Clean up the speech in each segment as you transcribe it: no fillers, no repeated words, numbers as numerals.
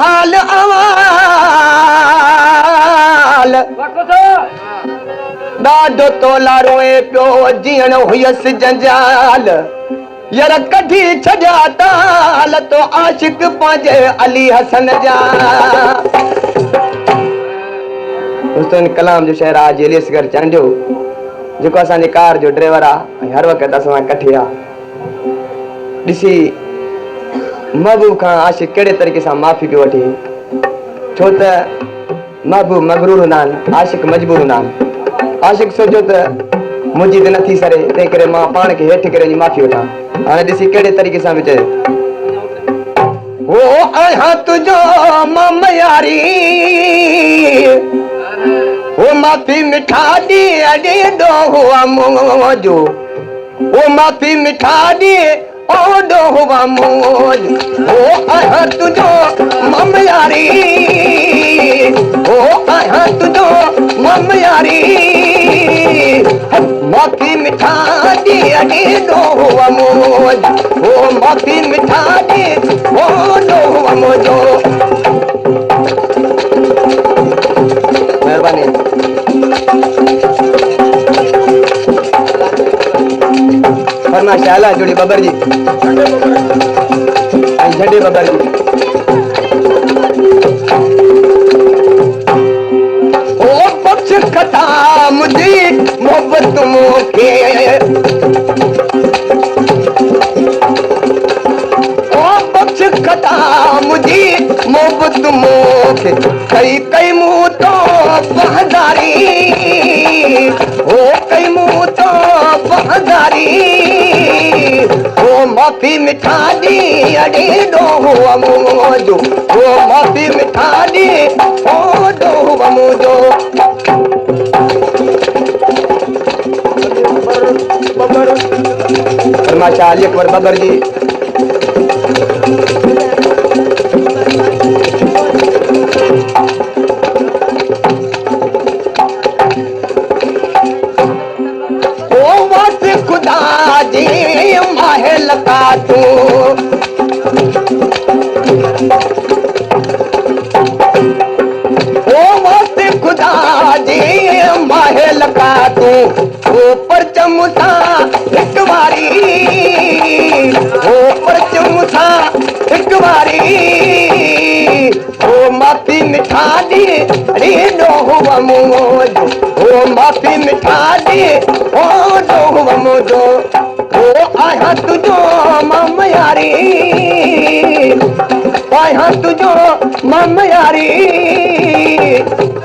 हाल अवाल ॾाढो तोला रोए पियो जीअण हुयसि जंजाल यार कढी छॾिया ताल तो आशिक पंहिंजे अली हसन जा दोस्तनि कलाम जो शहर आहे जेलिसगढ़ चांडियो जेको असांजे कार जो ड्राइवर आहे हर वक़्तु असां सां कठे आहे ॾिसी महबूब खां आशिक कहिड़े तरीक़े सां माफ़ी पियो वठे छो त महबूब मगरूर हूंदा आहिनि आशिक मजबूर हूंदा आहिनि आशिक सोचियो त मुंहिंजी त न थी सघे तंहिं करे मां पाण खे हेठि करे वञी माफ़ी वठां हाणे ॾिसी कहिड़े तरीक़े सां बि चए ओ आहियां तुंहिंजो मां मयारी ओ माफ़ी मिठा ॾे ॾेॾो हुआ मुंहिंजो ओ माफ़ी मिठा ॾे ओॾो हुआ मोज ओ आहियां तुंहिंजो मां मयारी ओ आहियां तुंहिंजो मां मयारी माफ़ी मिठा ॾे ॾेॾो हुआ मोज ओ माफ़ी मिठा ॾे ओॾो हुआ मुंहिंजो महिरबानी फरमाइश आला जोड़ी बबर जी झंडे बबर जी ओ बख्श कथा मुझी मोहब्बत मूंखे ओ बख्श कथा मुझी मोहब्बत मूंखे कई कई मूं तो बहदारी ओ कई मूं तो बहदारी ओ माफ़ी मिठा ॾे ॾेॾो हुआ मुंहिंजो ओ माफ़ी मिठा ॾे ओॾो हुआ मुंहिंजो फरमाइश अली अकबर बबर जी खुदा जी महल का तू ओ वक्त खुदा जी महल का तू ओ परचम सा एक बारी ओ परचम सा एक बारी ओ माफ़ी मिठा ॾे ॾेॾो हुआ मुंहिंजो ओ माफ़ी मिठा ॾे ओॾो हुआ मुंहिंजो ओ आहियां तुंहिंजो मां मयारी आहियां तुंहिंजो मां मयारी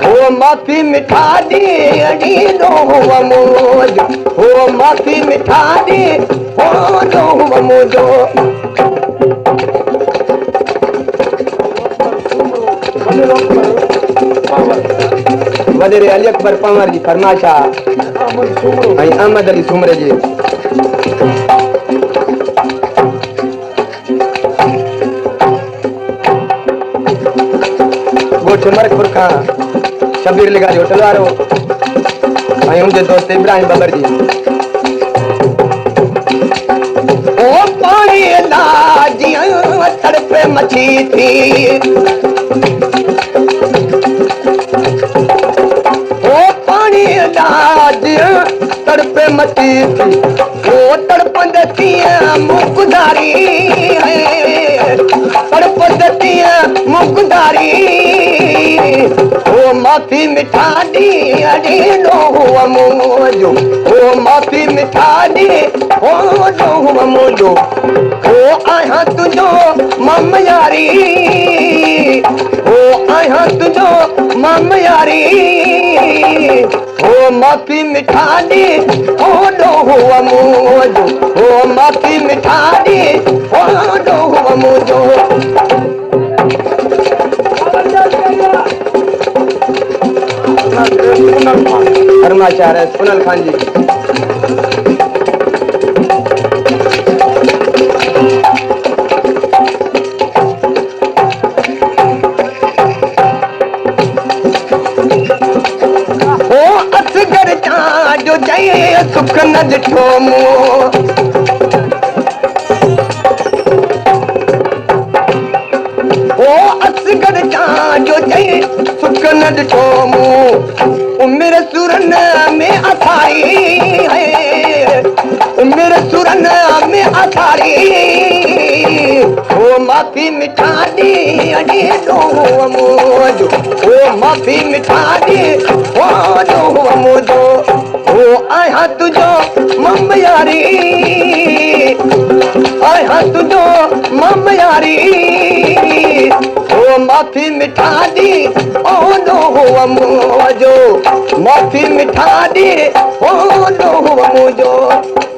ओ माफ़ी मिठा ॾे ॾेॾो हुआ मुंहिंजो ओ माफ़ी मिठा ॾे ओॾो हुआ मुंहिंजो वज़ीर अली अकबर पंवर जी फरमाइश आहे ऐं अहमद अली सुमरे जी ॻोठ मरकपुर खां शबीर लिगारी होटल वारो ऐं उनजे दोस्त इब्राहिम बबर जी ओ पाणी जीअं तड़पे मछी थी ओ पाणी जीअं तड़पे मछी थी ओ तड़पंद तीअं मुकदारी तड़पंद तीअं मुकदारी ओ माफ़ी मिठा ॾे ॾेॾो हुआ मुंहिंजो ओ माफ़ी मिठा ॾे ओॾो हुआ मुंहिंजो ओ आहियां तुंहिंजो मां मयारी ओ आहियां तुंहिंजो मां मयारी ओ माफ़ी मिठा ॾे ओॾो हुआ मुंहिंजो ओ माफ़ी मिठा ॾे ओॾो हुआ मुंहिंजो फरमाइश आहे सुनल खान जी ओ असगर जो चई सुख न ॾिठो मूं ओ असगर जो न ॾिठो मूं उमिरि सुरन में असारी है उमिरि सुरन में असारी ओ माफ़ी मिठा ॾे अॾे ॾोह मुंहिंजो ओ माफ़ी मिठा ॾे ओ ॾोह मुंहिंजो ओ आहियां तुंहिंजो ममयारी आहियां तुंहिंजो ममयारी ओ माफ़ी मिठा ॾे ओ ॾोह मुंहिंजो माफ़ी मिठा ॾे ओ ॾोह मुंहिंजो